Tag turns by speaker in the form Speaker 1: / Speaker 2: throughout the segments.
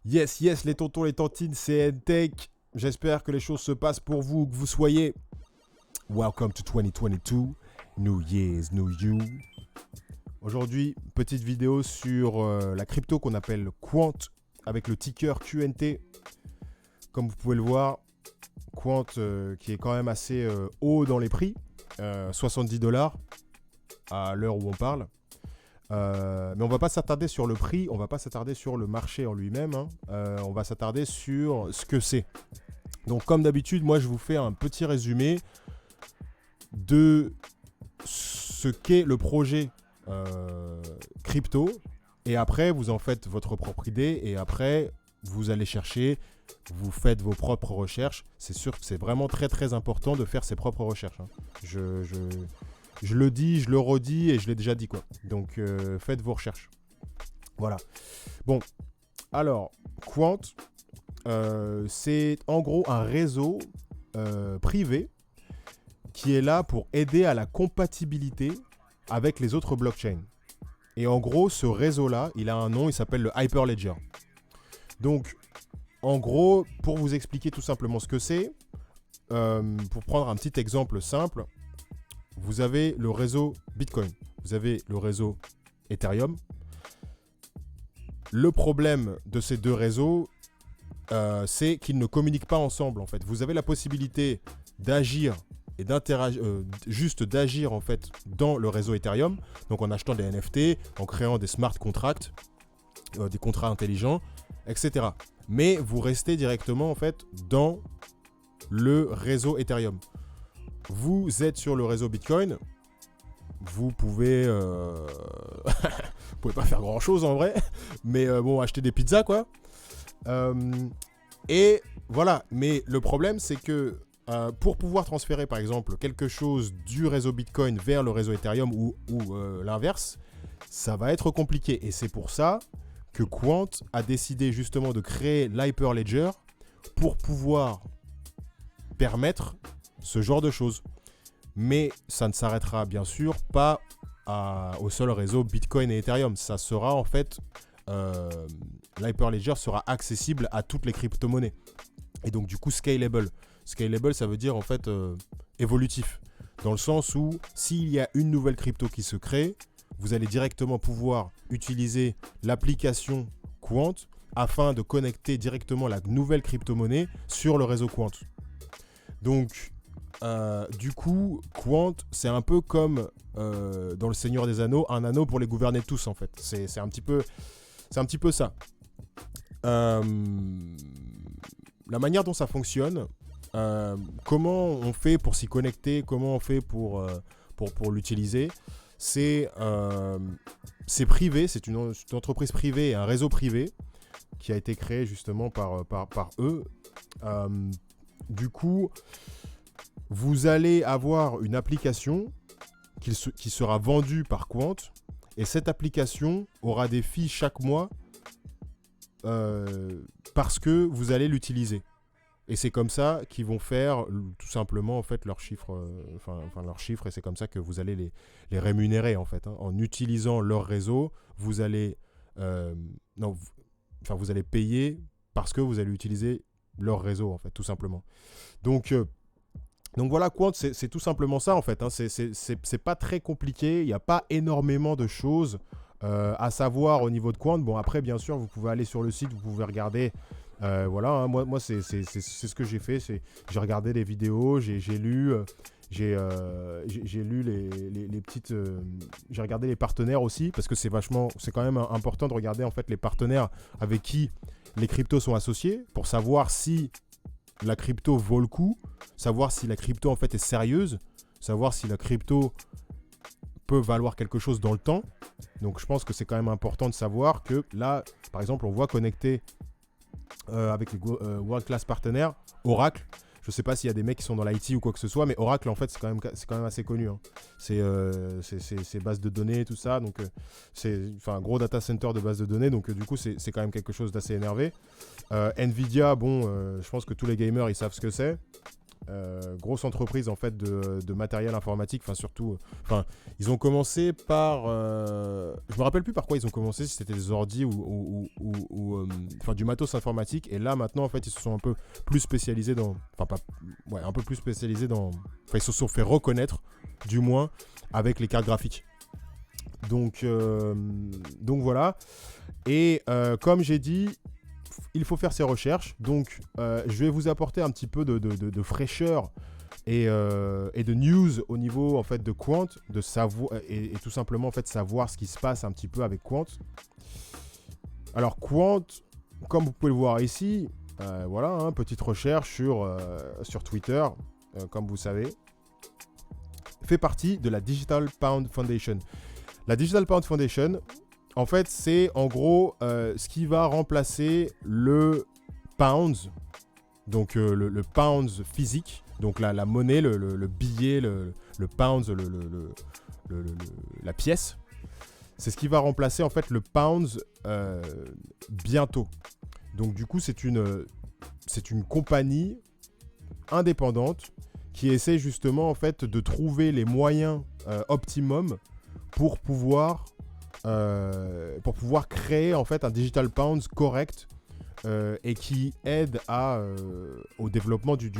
Speaker 1: Yes, yes, les tontons, les tantines, c'est NTech. J'espère que les choses se passent pour vous, où que vous soyez. Welcome to 2022. New Year's, New You. Aujourd'hui, petite vidéo sur la crypto qu'on appelle Quant avec le ticker QNT. Comme vous pouvez le voir, Quant qui est quand même assez haut dans les prix, 70$ à l'heure où on parle. Mais on va pas s'attarder sur le prix, on va pas s'attarder sur le marché en lui-même, hein. On va s'attarder sur ce que c'est. Donc comme d'habitude, moi je vous fais un petit résumé de ce qu'est le projet crypto, et après vous en faites votre propre idée, et après vous allez chercher, vous faites vos propres recherches. C'est sûr que c'est vraiment très très important de faire ses propres recherches, hein. Je le dis, je le redis et je l'ai déjà dit, quoi. Donc faites vos recherches. Voilà. Bon, alors, Quant, c'est en gros un réseau privé qui est là pour aider à la compatibilité avec les autres blockchains. Et en gros, ce réseau-là, il a un nom, il s'appelle le Hyperledger. Donc, en gros, pour vous expliquer tout simplement ce que c'est, pour prendre un petit exemple simple, vous avez le réseau Bitcoin, vous avez le réseau Ethereum. Le problème de ces deux réseaux, c'est qu'ils ne communiquent pas ensemble, en fait. Vous avez la possibilité d'agir et d'interagir, juste d'agir en fait dans le réseau Ethereum, donc en achetant des NFT, en créant des smart contracts, des contrats intelligents, etc. Mais vous restez directement en fait dans le réseau Ethereum. Vous êtes sur le réseau Bitcoin, vous pouvez vous pouvez pas faire grand chose en vrai, mais bon, acheter des pizzas, quoi. Et voilà, mais le problème c'est que pour pouvoir transférer par exemple quelque chose du réseau Bitcoin vers le réseau Ethereum ou l'inverse, ça va être compliqué. Et c'est pour ça que Quant a décidé justement de créer l'Hyperledger pour pouvoir permettre ce genre de choses. Mais ça ne s'arrêtera bien sûr pas au seul réseau Bitcoin et Ethereum. Ça sera en fait, l'Hyperledger sera accessible à toutes les crypto-monnaies. Et donc du coup scalable. Scalable, ça veut dire en fait évolutif. Dans le sens où s'il y a une nouvelle crypto qui se crée, vous allez directement pouvoir utiliser l'application Quant afin de connecter directement la nouvelle crypto-monnaie sur le réseau Quant. Donc du coup, Quant, c'est un peu comme dans Le Seigneur des Anneaux, un anneau pour les gouverner tous, en fait. C'est un petit peu ça. La manière dont ça fonctionne, comment on fait pour s'y connecter, comment on fait pour l'utiliser, c'est privé, c'est une entreprise privée et un réseau privé qui a été créé justement par eux. Du coup, vous allez avoir une application qui sera vendue par Quant, et cette application aura des fees chaque mois parce que vous allez l'utiliser. Et c'est comme ça qu'ils vont faire tout simplement en fait leurs chiffres, leurs chiffres, et c'est comme ça que vous allez les rémunérer en fait, hein. En utilisant leur réseau, vous allez vous allez payer parce que vous allez utiliser leur réseau en fait, tout simplement. Donc voilà, Quant, c'est tout simplement ça en fait, hein. C'est pas très compliqué, il n'y a pas énormément de choses à savoir au niveau de Quant. Bon, après, bien sûr, vous pouvez aller sur le site, vous pouvez regarder. Voilà, hein, moi c'est ce que j'ai fait. J'ai regardé les vidéos, j'ai lu, j'ai lu les petites. J'ai regardé les partenaires aussi, parce que c'est quand même important de regarder en fait les partenaires avec qui les cryptos sont associés pour savoir si la crypto vaut le coup, savoir si la crypto en fait est sérieuse, savoir si la crypto peut valoir quelque chose dans le temps. Donc je pense que c'est quand même important de savoir que là, par exemple, on voit connecter avec les World Class partenaires, Oracle. Je sais pas s'il y a des mecs qui sont dans l'IT ou quoi que ce soit, mais Oracle en fait c'est quand même assez connu, hein. C'est bases de données, tout ça, donc c'est un gros data center de bases de données, donc du coup c'est quand même quelque chose d'assez énervé. Nvidia, bon, je pense que tous les gamers ils savent ce que c'est. grosse entreprise en fait de matériel informatique, enfin surtout, ils ont commencé par, je me rappelle plus par quoi ils ont commencé, si c'était des ordi ou du matos informatique, et là maintenant en fait ils se sont un peu plus spécialisés ils se sont fait reconnaître du moins avec les cartes graphiques. Donc voilà, et comme j'ai dit, il faut faire ses recherches, donc je vais vous apporter un petit peu de fraîcheur et de news au niveau en fait de Quant, de savoir et tout simplement en fait savoir ce qui se passe un petit peu avec Quant. Alors Quant, comme vous pouvez le voir ici, voilà, petite recherche sur Twitter, comme vous savez, fait partie de la Digital Pound Foundation. La Digital Pound Foundation, en fait, c'est en gros ce qui va remplacer le pounds, donc le pounds physique, donc la monnaie, le billet, le pounds, la pièce. C'est ce qui va remplacer en fait le pounds bientôt. Donc du coup, c'est une compagnie indépendante qui essaie justement en fait de trouver les moyens optimum pour pouvoir créer en fait un digital pounds correct et qui aide au développement du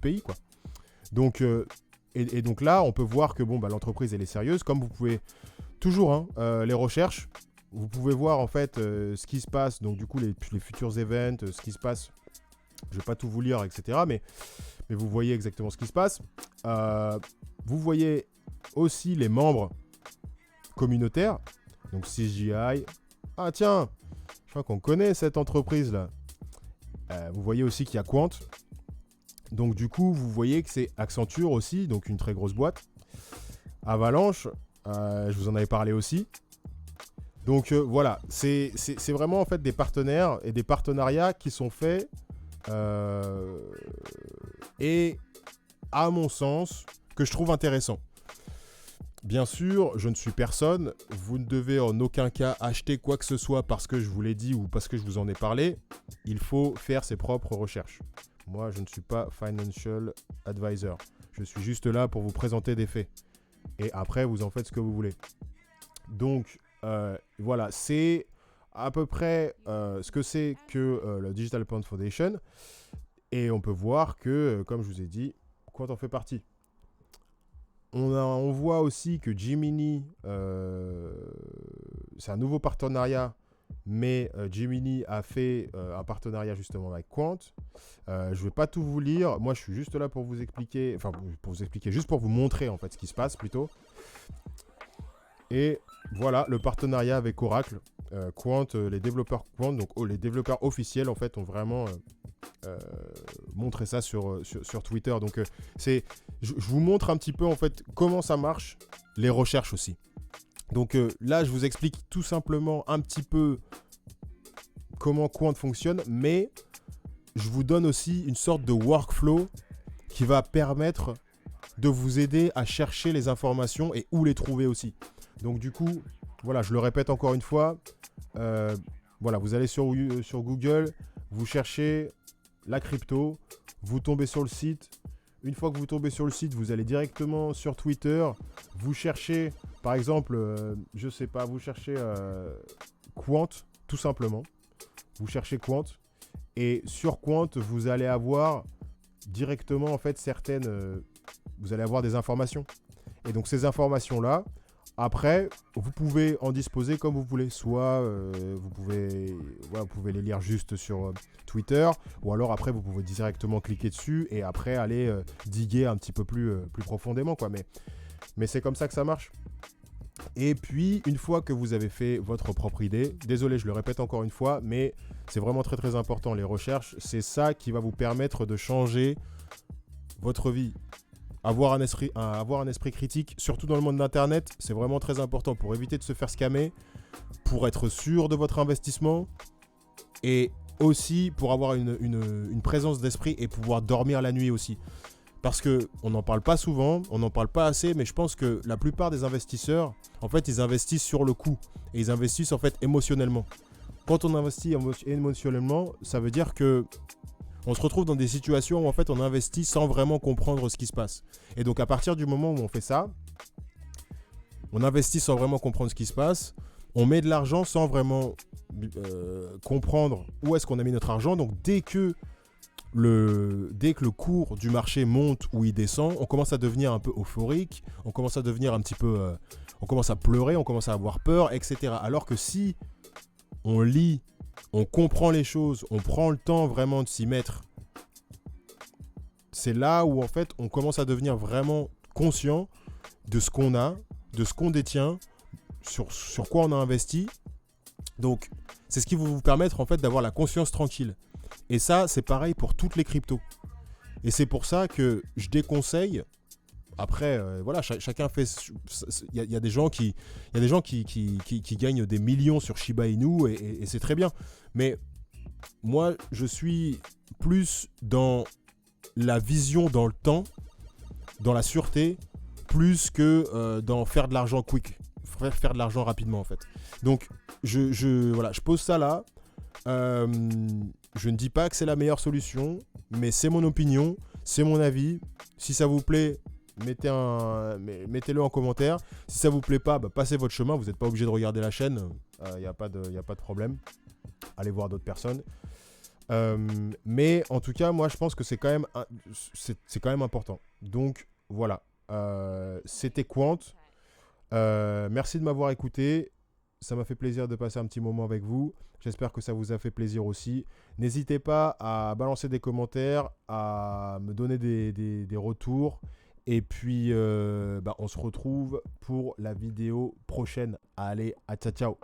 Speaker 1: pays, quoi. Donc et donc là on peut voir que l'entreprise elle est sérieuse, comme vous pouvez toujours les recherches, vous pouvez voir en fait ce qui se passe, donc du coup les futurs events, ce qui se passe. Je vais pas tout vous lire, etc. Mais vous voyez exactement ce qui se passe. Vous voyez aussi les membres communautaires. Donc CGI. Ah tiens, je crois qu'on connaît cette entreprise là. Vous voyez aussi qu'il y a Quant. Donc du coup, vous voyez que c'est Accenture aussi, donc une très grosse boîte. Avalanche, je vous en avais parlé aussi. Donc voilà, c'est vraiment en fait des partenaires et des partenariats qui sont faits et à mon sens que je trouve intéressant. Bien sûr, je ne suis personne, vous ne devez en aucun cas acheter quoi que ce soit parce que je vous l'ai dit ou parce que je vous en ai parlé. Il faut faire ses propres recherches. Moi, je ne suis pas financial advisor. Je suis juste là pour vous présenter des faits. Et après, vous en faites ce que vous voulez. Donc, voilà, c'est à peu près ce que c'est que la Digital Pound Foundation. Et on peut voir que, comme je vous ai dit, Quant en fait partie. On voit aussi que Gemini, c'est un nouveau partenariat, mais Gemini a fait un partenariat justement avec Quant. Je ne vais pas tout vous lire. Moi, je suis juste là pour vous expliquer, juste pour vous montrer en fait ce qui se passe plutôt. Et voilà, le partenariat avec Oracle, Quant, les développeurs Quant, donc les développeurs officiels en fait ont vraiment montré ça sur Twitter. Donc je vous montre un petit peu en fait comment ça marche, les recherches aussi. Donc là, je vous explique tout simplement un petit peu comment Quant fonctionne, mais je vous donne aussi une sorte de workflow qui va permettre de vous aider à chercher les informations et où les trouver aussi. Donc du coup, voilà, je le répète encore une fois, voilà, vous allez sur Google, vous cherchez la crypto, vous tombez sur le site. Une fois que vous tombez sur le site, vous allez directement sur Twitter, vous cherchez, par exemple, je sais pas, vous cherchez Quant, tout simplement. Vous cherchez Quant, et sur Quant, vous allez avoir directement, en fait, vous allez avoir des informations. Et donc, ces informations-là, après, vous pouvez en disposer comme vous voulez. Soit vous pouvez les lire juste sur Twitter, ou alors après, vous pouvez directement cliquer dessus et après aller diguer un petit peu plus profondément, quoi. Mais c'est comme ça que ça marche. Et puis, une fois que vous avez fait votre propre idée, désolé, je le répète encore une fois, mais c'est vraiment très très important, les recherches. C'est ça qui va vous permettre de changer votre vie. Avoir un esprit critique, surtout dans le monde d'Internet, c'est vraiment très important pour éviter de se faire scammer, pour être sûr de votre investissement et aussi pour avoir une présence d'esprit et pouvoir dormir la nuit aussi. Parce qu'on n'en parle pas souvent, on n'en parle pas assez, mais je pense que la plupart des investisseurs, en fait, ils investissent sur le coup et ils investissent en fait émotionnellement. Quand on investit émotionnellement, ça veut dire que on se retrouve dans des situations où en fait on investit sans vraiment comprendre ce qui se passe. Et donc à partir du moment où on fait ça, on investit sans vraiment comprendre ce qui se passe, on met de l'argent sans vraiment comprendre où est-ce qu'on a mis notre argent. Donc dès que le cours du marché monte ou il descend, on commence à devenir un peu euphorique, on commence à devenir un petit peu... on commence à pleurer, on commence à avoir peur, etc. Alors que si on lit, on comprend les choses, on prend le temps vraiment de s'y mettre, c'est là où en fait on commence à devenir vraiment conscient de ce qu'on a, de ce qu'on détient, sur quoi on a investi. Donc c'est ce qui va vous permettre en fait d'avoir la conscience tranquille. Et ça c'est pareil pour toutes les cryptos. Et c'est pour ça que je déconseille. Après, voilà, chacun fait. Il y a des gens qui gagnent des millions sur Shiba Inu et c'est très bien. Mais moi, je suis plus dans la vision dans le temps, dans la sûreté, plus que dans faire de l'argent quick, faire de l'argent rapidement en fait. Donc, voilà, je pose ça là. Je ne dis pas que c'est la meilleure solution, mais c'est mon opinion, c'est mon avis. Si ça vous plaît, mettez-le en commentaire. Si ça vous plaît pas, passez votre chemin. Vous n'êtes pas obligé de regarder la chaîne. Il n'y a pas de problème. Allez voir d'autres personnes. Mais en tout cas, moi, je pense que c'est quand même important. Donc, voilà. C'était Quant. Merci de m'avoir écouté. Ça m'a fait plaisir de passer un petit moment avec vous. J'espère que ça vous a fait plaisir aussi. N'hésitez pas à balancer des commentaires, à me donner des retours. Et puis, on se retrouve pour la vidéo prochaine. Allez, ciao, ciao.